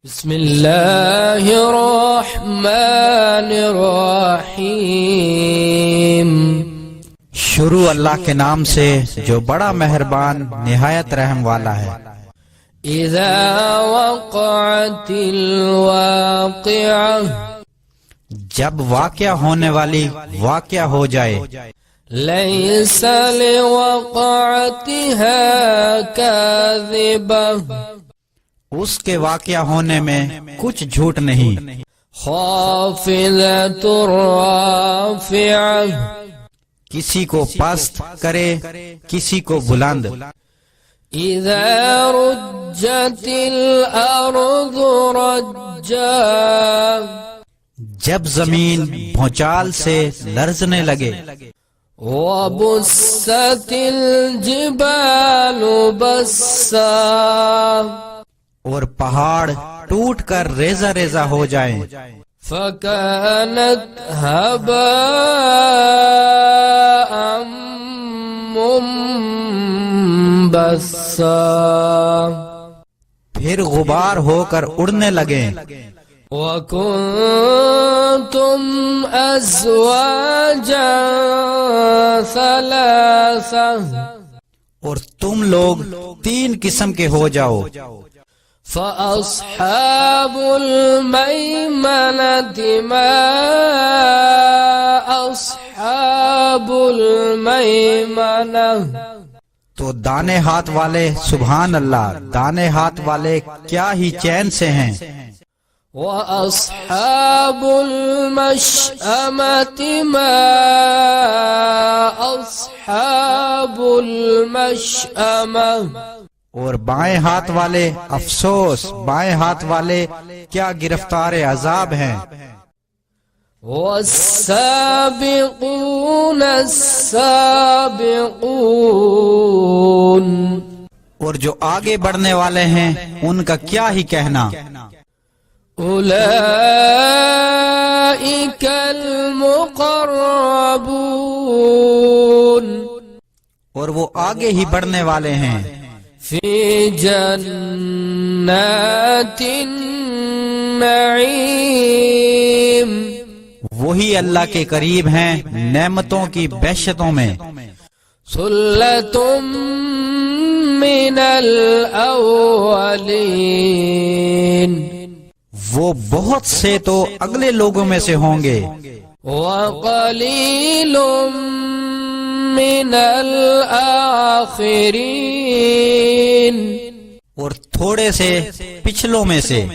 بسم اللہ الرحمن الرحیم۔ شروع اللہ کے نام سے جو بڑا مہربان نہایت رحم والا ہے۔ اذا وقعت الواقعہ، جب واقعہ ہونے والی واقعہ ہو جائے، لیس لوقعتها کاذبہ، اس کے واقعہ ہونے میں کچھ جھوٹ نہیں۔ خافضۃ رافعہ، کسی کو پست کرے کسی کو بلند۔ اذا رجت الارض رجا، جب زمین بھونچال سے لرزنے لگے۔ وبست الجبال بسا، اور پہاڑ ٹوٹ کر ریزہ ریزہ ہو جائیں۔ فكانت هباء منبثا، پھر غبار ہو کر اڑنے لگیں۔ وكنتم أزواجا ثلاثة، اور تم لوگ تین قسم کے ہو جاؤ۔ فأصحاب الميمنة ما أصحاب الميمنة، تو دانے ہاتھ والے سبحان اللہ، دانے ہاتھ والے کیا ہی چین سے ہیں۔ وأصحاب المشأمة ما أصحاب المشأمة، اور بائیں ہاتھ والے افسوس، بائیں ہاتھ والے کیا گرفتار عذاب ہیں۔ والسابقون السابقون، اور جو آگے بڑھنے والے ہیں ان کا کیا ہی کہنا۔ اولئک المقربون، اور وہ آگے ہی بڑھنے والے ہیں۔ فی جنات النعیم، وہی اللہ کے قریب ہیں نعمتوں کی بہشتوں میں۔ ثلۃ من الاولین، وہ بہت سے تو اگلے لوگوں میں سے ہوں گے۔ وقلیل من الاخرین، اور تھوڑے سے پچھلوں میں سے۔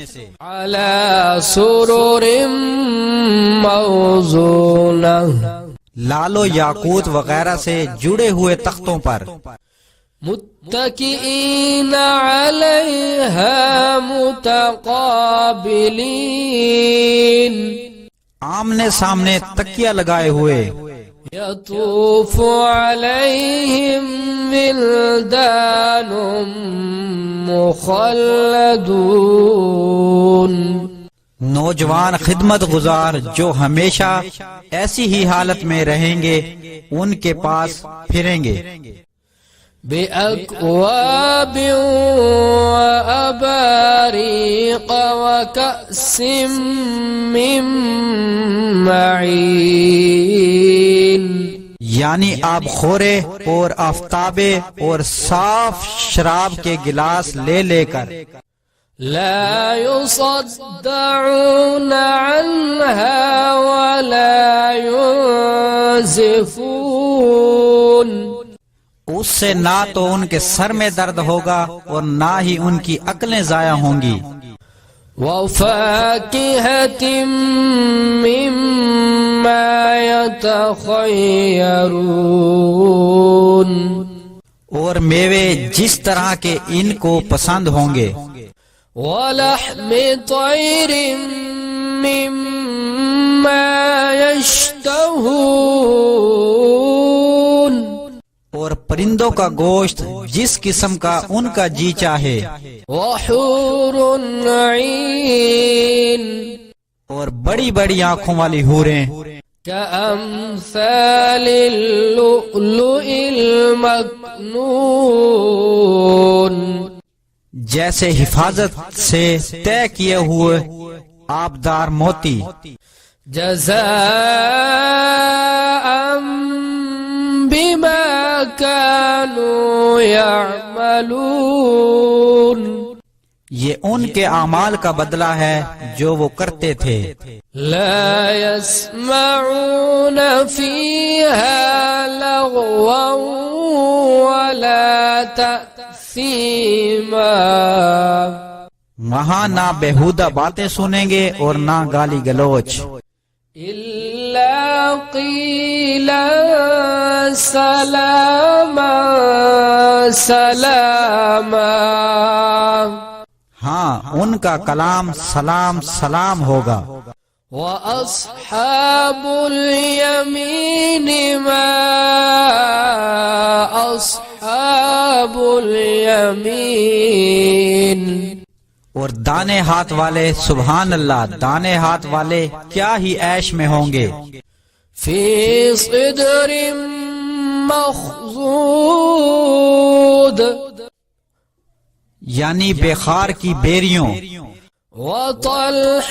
علی سرر موضونہ، لال و یاقوت وغیرہ سے جڑے ہوئے تختوں پر۔ متکئین علیہا متقابلین، آمنے سامنے تکیہ لگائے ہوئے۔ یطوف علیہم ولدان مخلدون، نوجوان خدمت گزار جو ہمیشہ ایسی ہی حالت میں رہیں گے ان کے پاس پھریں گے۔ بِأَكْوَابٍ وَأَبَارِيقَ وَكَأْسٍ مِّن مَّعِينٍ، یعنی آب خورے اور آفتابے اور صاف شراب کے گلاس لے لے کر۔ لا يصدعون عنها ولا ينزفون، اس سے نہ تو ان کے سر میں درد ہوگا اور نہ ہی ان کی عقلیں ضائع ہوں گی۔ وَفَاكِهَةٍ مِّمَّا يَتَخَيَّرُونَ، اور میوے جس طرح کے ان کو پسند ہوں گے۔ وَلَحْمِ طَيْرٍ مِّمَّا يَشْتَهُونَ، اور پرندوں کا گوشت جس قسم کا ان کا جی چاہے۔ وَحُورٌ عِينٌ، اور بڑی بڑی آنکھوں والی حوریں كأمثال اللؤلؤ المكنون، جیسے حفاظت سے طے کیے ہوئے آبدار موتی، جزاء بما كانوا يعملون، یہ ان کے اعمال کا بدلہ ہے جو وہ کرتے تھے۔ لا يسمعون فيها لغوا ولا تأثيما، وہاں نہ بےہودہ باتیں سنیں گے اور نہ گالی گلوچ، إلا قيلا سلاما سلاما، ہاں ان کا کلام سلام سلام ہوگا۔ وأصحاب اليمين ما أصحاب اليمين، اور دانے ہاتھ والے، سبحان اللہ، دانے ہاتھ والے کیا ہی عیش میں ہوں گے، في صدر مخضود، یعنی بخار کی بیریوں، وطلح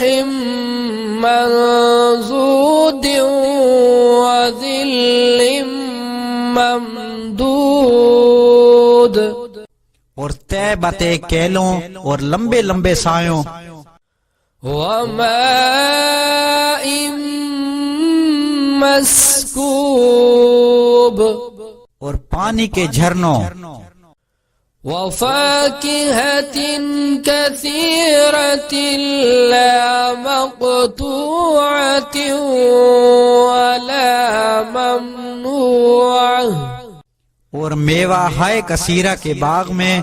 منضود وظل ممدود، اور طے بتے کیلوں اور لمبے لمبے سایوں، وماء مسکوب، اور پانی کے جھرنوں، وفاكهة كثيرة لا مقطوعة ولا ممنوعة، اور میوہ ہے کثیرہ کے باغ میں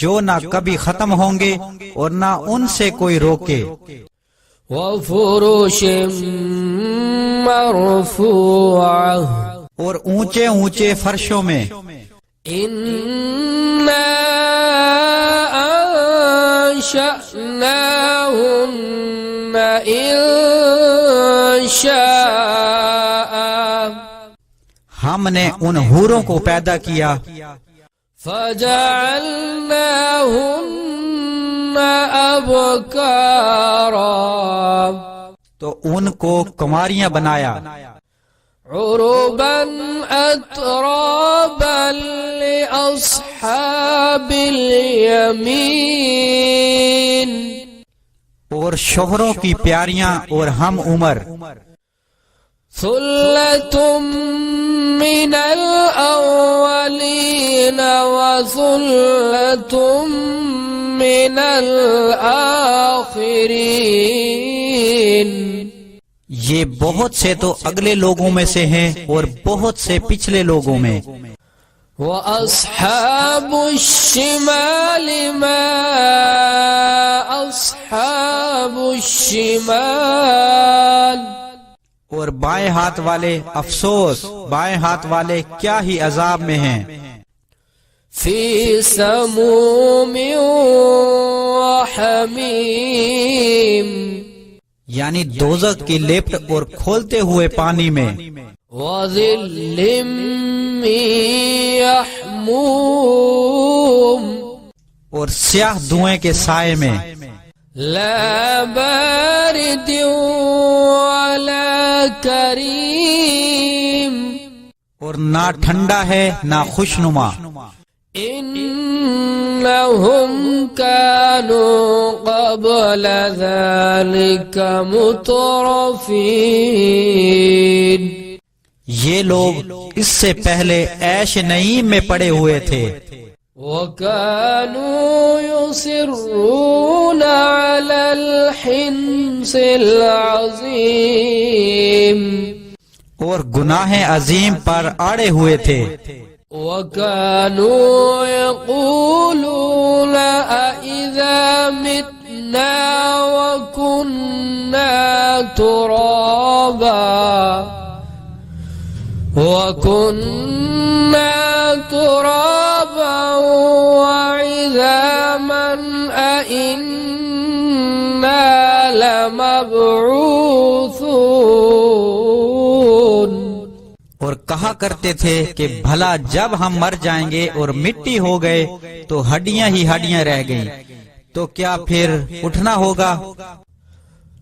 جو نہ کبھی ختم ہوں گے اور نہ ان سے کوئی روکے، وفرش مرفوعة، اور اونچے اونچے فرشوں میں، إنا أنشأناهن إنشاء، ہم نے ان حوروں کو پیدا کیا، فجعلناهن أبكارا، تو ان کو کنواریاں بنایا، عربا أترابا لأصحاب اليمين، اور شوہروں کی پیاریاں اور ہم عمر، ثلة من الأولين وثلة من الآخرين، یہ بہت سے تو اگلے لوگوں میں سے ہیں اور بہت سے پچھلے لوگوں میں، وأصحاب الشمال ما أصحاب الشمال، اور بائیں ہاتھ والے افسوس، بائیں ہاتھ والے کیا ہی عذاب میں ہیں، في سموم وحميم، یعنی دوزخ کی لپٹ اور کھولتے ہوئے پانی میں، وظل من يحموم، اور سیاہ دھوئیں کے سائے میں، لا بارد ولا کریم، اور نہ ٹھنڈا ہے نہ خوشنما، إنهم كانوا قبل ذلك مترفين، یہ لوگ اس سے پہلے عیش نعیم میں پڑے ہوئے تھے، وكانوا يصرون على الحنث العظيم، اور گناہ عظیم پر آڑے ہوئے تھے، وكانوا يقولون أإذا متنا وكنا ترابا وعظاما أإنا لمبعوثون، اور کہا کرتے تھے کہ بھلا جب ہم مر جائیں گے اور مٹی ہو گئے تو ہڈیاں ہی ہڈیاں رہ گئیں تو کیا پھر اٹھنا ہوگا؟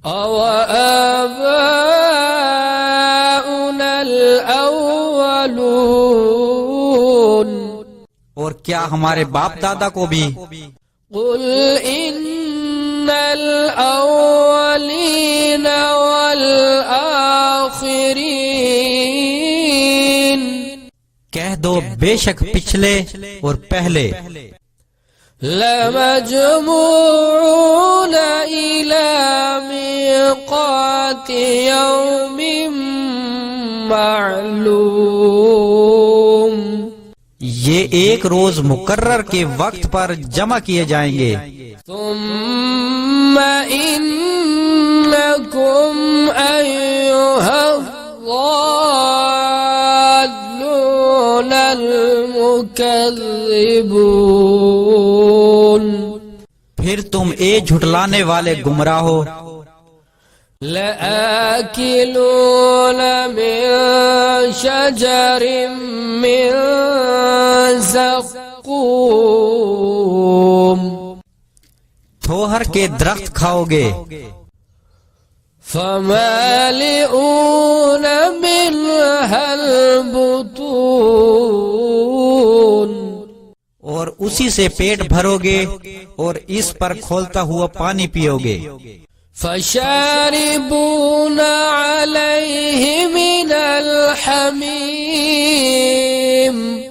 أَوَآبَاؤُنَا الْأَوَّلُونَ اور کیا ہمارے باپ دادا کو بھی؟ قُلْ إِنَّ الْأَوَّلِينَ وَالْآخِرِينَ کہہ دو بے شک پچھلے اور پہلے لَمَجْمُوعُونَ إِلَى مِيقَاتِ يَوْمٍ مَّعْلُومٍ یہ ایک روز مقرر کے وقت پر جمع کیے جائیں گے۔ ثُمَّ إِنَّكُمْ أَيُّهَا الضَّالُّونَ الْمُكَذِّبُونَ پھر تم اے جھٹلانے والے گمراہ ہو۔ لَآكِلُونَ مِن شَجَرٍ مِّن زَقُّومٍ تھوہر کے درخت کھاؤ گے۔ فَمَالِئُونَ مِنْهَا الْبُطُونَ اور اسی سے پیٹ بھرو گے اور اس پر کھولتا ہوا پانی پیو گے۔ فَشَارِبُونَ عَلَيْهِ مِنَ الْحَمِيمِ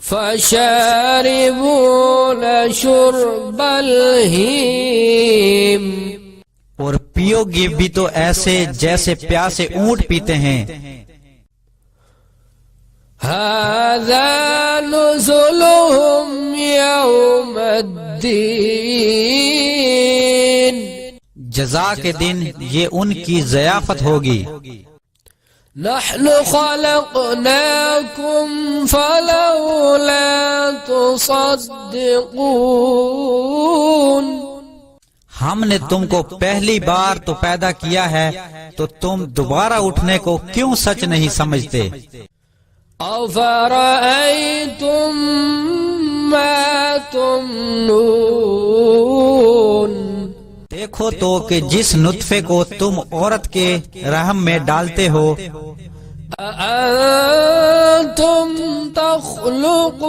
فَشَارِبُونَ شُرْبَ الْهِيمِ اور پیو گے بھی تو ایسے جیسے پیاسے اونٹ پیتے ہیں۔ هَذَا نُزُلُهُمْ يَوْمَ الدِّينِ جزا کے دن یہ ان کی ضیافت ہوگی۔ نحن خلقناكم فلولا تصدقون ہم نے تم کو پہلی بار تو پیدا کیا ہے تو تم دوبارہ اٹھنے کو کیوں سچ نہیں سمجھتے؟ أَفَرَأَيْتُمْ مَا تُمْنُونَ دیکھو تو کہ جس نطفے کو تم عورت کے رحم میں ڈالتے ہو، أَأَنْتُمْ تَخْلُقُونَهُ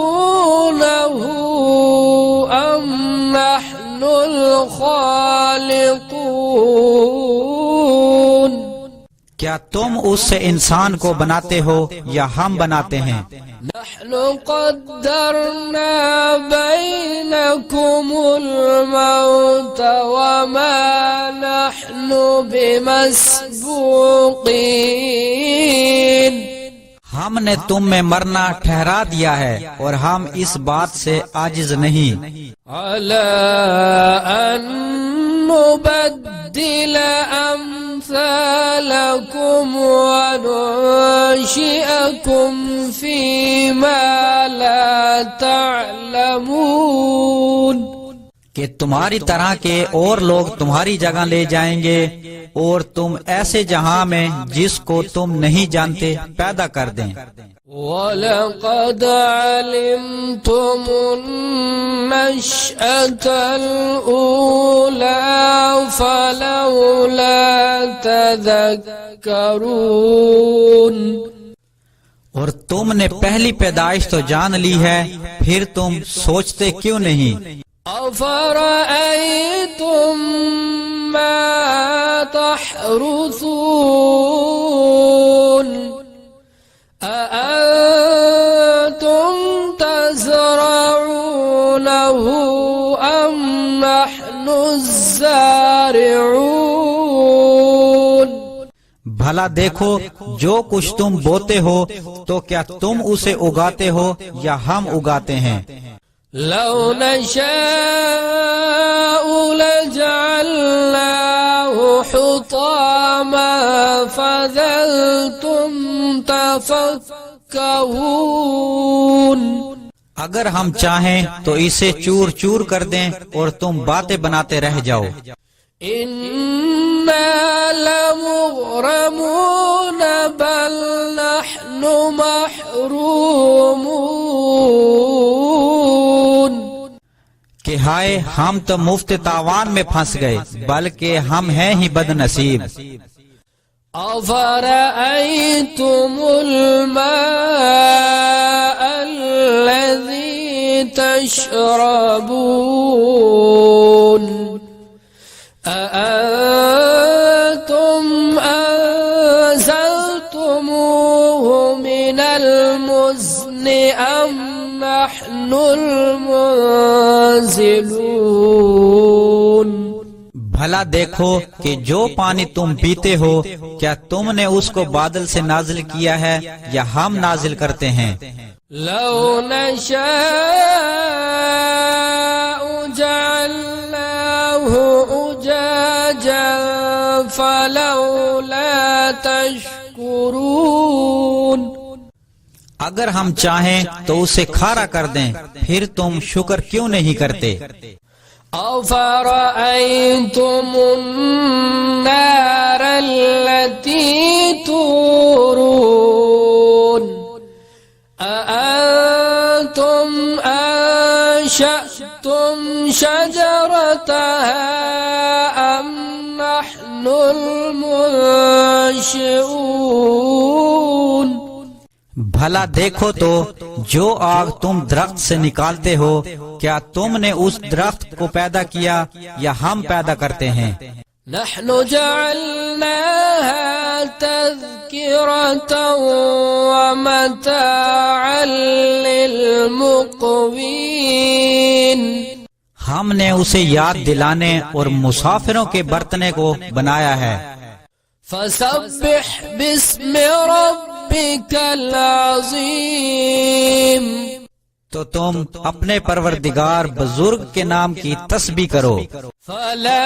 أَمْ نَحْنُ الْخَالِقُونَ کیا تم اس سے انسان کو بناتے ہو یا ہم بناتے ہیں؟ نحن قدرنا بينكم الموت وما نحن بمسبوقين ہم نے تم میں مرنا ٹھہرا دیا ہے اور ہم اس بات سے عاجز نہیں۔ على أن نبدل أمثالكم وننشئكم فيما لا تعلمون کہ تمہاری طرح کے اور لوگ تمہاری جگہ لے جائیں گے اور تم ایسے جہاں میں جس کو تم نہیں جانتے پیدا کر دیں۔ وَلَقَدْ عَلِمْتُمُ النَّشْأَةَ الْأُولَى فَلَوْلَا تَذَكَّرُونَ اور تم نے پہلی پیدائش تو جان لی ہے، پھر تم سوچتے کیوں نہیں؟ أَفَرَأَيْتُمْ مَا تَحْرُثُونَ أَأَنْتُمْ تَزْرَعُونَهُ أَمْ نَحْنُ الزَّارِعُونَ بھلا دیکھو جو کچھ تم بوتے ہو تو کیا تم اسے اگاتے ہو یا ہم اگاتے ہیں؟ لو نشاء لجعلناه حطاما فظلتم تفكهون اگر ہم چاہیں تو اسے چور چور کر دیں اور تم باتیں بناتے رہ جاؤ۔ إنا لمغرمون بل نحن محرومون کہ ہائے ہم تو مفت تاوان میں پھنس گئے، بلکہ ہم ہیں ہی بد نصیب۔ أفرأيتم الماء الذي تشربون أأنتم أنزلتموه من المزن أم نحن المنزلون بھلا دیکھو کہ جو پانی تم پیتے ہو کیا تم نے اس کو بادل سے نازل کیا ہے یا ہم نازل کرتے ہیں؟ لو نشاء جعلناه أجاجا فلولا تشكرون اگر ہم چاہیں تو اسے کھارا کر دیں، پھر تم شکر کیوں نہیں کرتے؟ أفرأيتم النار التي تورون أأنتم أنشأتم شجرتها أم نحن المنشئون بھلا دیکھو تو جو آگ تم درخت سے نکالتے ہو کیا تم نے اس درخت کو پیدا کیا یا ہم پیدا کرتے ہیں؟ نحن جعلناها تذكرة ومتاعا للمقوين ہم نے اسے یاد دلانے اور مسافروں کے برتنے کو بنایا ہے۔ فسبح باسم ربك العظيم تو تم اپنے پروردگار بزرگ کے نام کی تسبیح کرو۔ فلا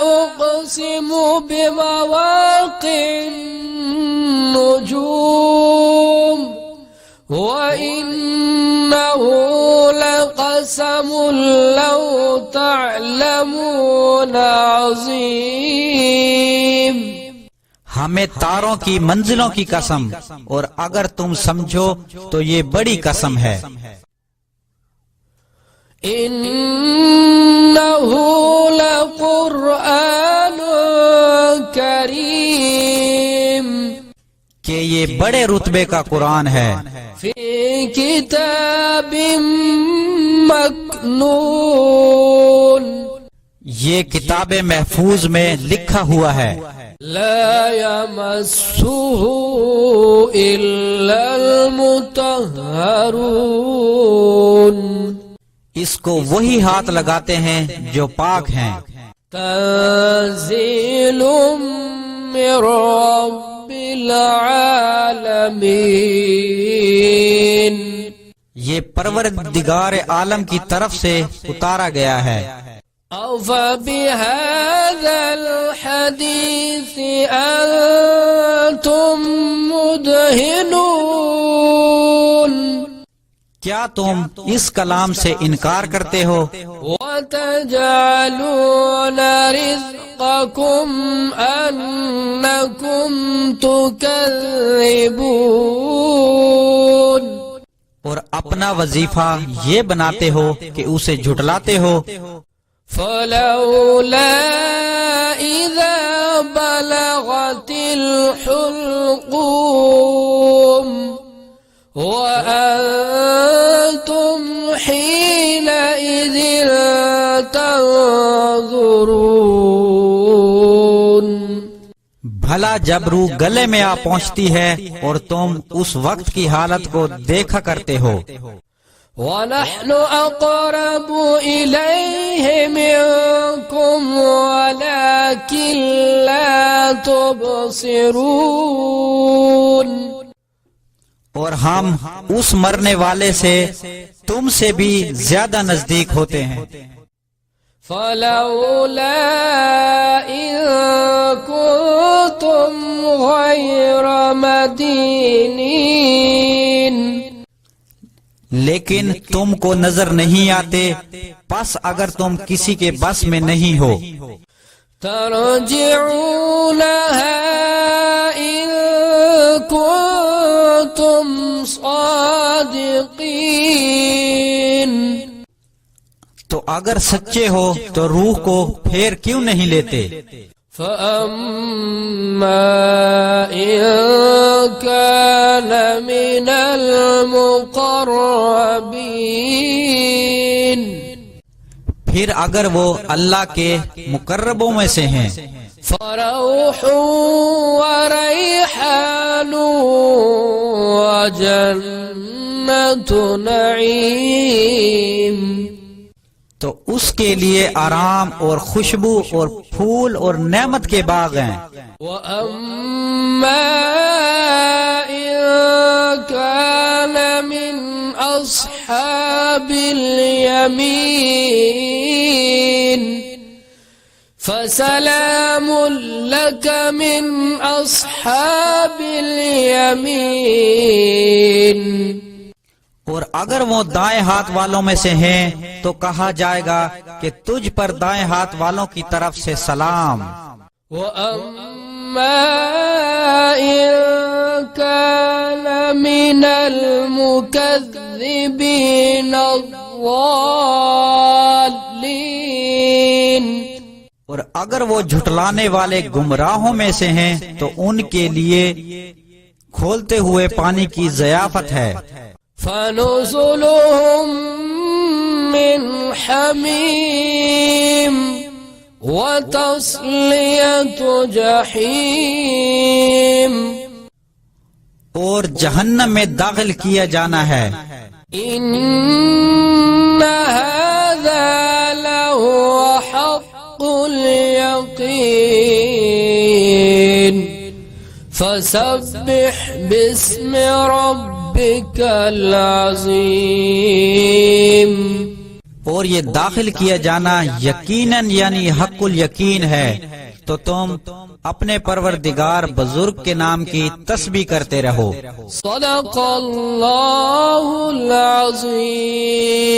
أقسم بمواقع النجوم وإنه لقسم لو تعلمون عظيم ہمیں تاروں کی منزلوں کی قسم، اور اگر تم سمجھو تو یہ بڑی قسم ہے۔ إنه لقرآن کریم کہ یہ بڑے رتبے کا قرآن ہے، فی کتاب مکنون یہ کتاب محفوظ میں لکھا ہوا ہے، لا يمسه إلا المطهرون اس کو وہی ہاتھ لگاتے ہیں جو پاک ہیں۔ تنزیل من رب العالمین یہ پروردگار عالم کی طرف سے اتارا گیا ہے۔ أَفَبِهَذَا الْحَدِيثِ أَنْتُمْ مُدْهِنُونَ کیا تم اس کلام سے انکار کرتے ہو؟ وَتَجْعَلُونَ رِزْقَكُمْ أَنَّكُمْ تُكَذِّبُونَ اور اپنا وظیفہ یہ بناتے ہو کہ اسے جھٹلاتے ہو۔ فلولا إذا بلغت الحلقوم وأنتم حينئذ تنظرون بھلا جب روح گلے میں آ پہنچتی ہے اور تم اس وقت کی حالت کو دیکھا کرتے ہو۔ وَنَحْنُ أَقْرَبُ إِلَيْهِ مِنْكُمْ وَلَكِنْ لَا تُبْصِرُونَ اور ہم اس مرنے والے سے تم سے بھی زیادہ نزدیک ہوتے ہیں۔ فَلَوْلَا إِن كُنتُمْ غَيْرَ مَدِينِينَ لیکن تم کو نظر نہیں آتے، پس اگر تم کسی کے بس میں نہیں ہو۔ ترجعونها إن كنتم صادقين تو اگر سچے ہو تو روح کو پھیر کیوں نہیں لیتے؟ فأما إن كان من المقربين پھر اگر وہ اللہ کے مقربوں میں سے ہیں فروح وريحان وجنة نعيم تو اس کے لیے آرام اور خوشبو اور پھول اور نعمت کے باغ ہیں۔ وَأَمَّا إِن كَانَ مِنْ أَصْحَابِ الْيَمِينِ فَسَلَامٌ لَكَ مِنْ أَصْحَابِ الْيَمِينِ اور اگر وہ دائیں ہاتھ والوں میں سے ہیں تو کہا جائے گا کہ تجھ پر دائیں ہاتھ والوں کی طرف سے سلام۔ وَأَمَّا إِن كَانَ مِنَ الْمُكَذِّبِينَ الضَّالِّينَ اور اگر وہ جھٹلانے والے گمراہوں میں سے ہیں تو ان کے لیے کھولتے ہوئے پانی کی ضیافت ہے۔ فَنُزُلُهُم مِّنْ حَمِيمٍ وَتَصْلِيَةُ جَحِيمٍ اور جہنم میں داخل کیا جانا ہے۔ إِنَّ هَذَا لَهُوَ حَقُّ الْيَقِينِ فَسَبِّحْ بِاسْمِ رَبِّكَ الْعَظِيمِ اور یہ داخل کیا جانا یقیناً یعنی حق الیقین ہے، تو تم اپنے پروردگار بزرگ کے نام کی تسبیح کرتے رہو۔ صدق اللہ العظیم۔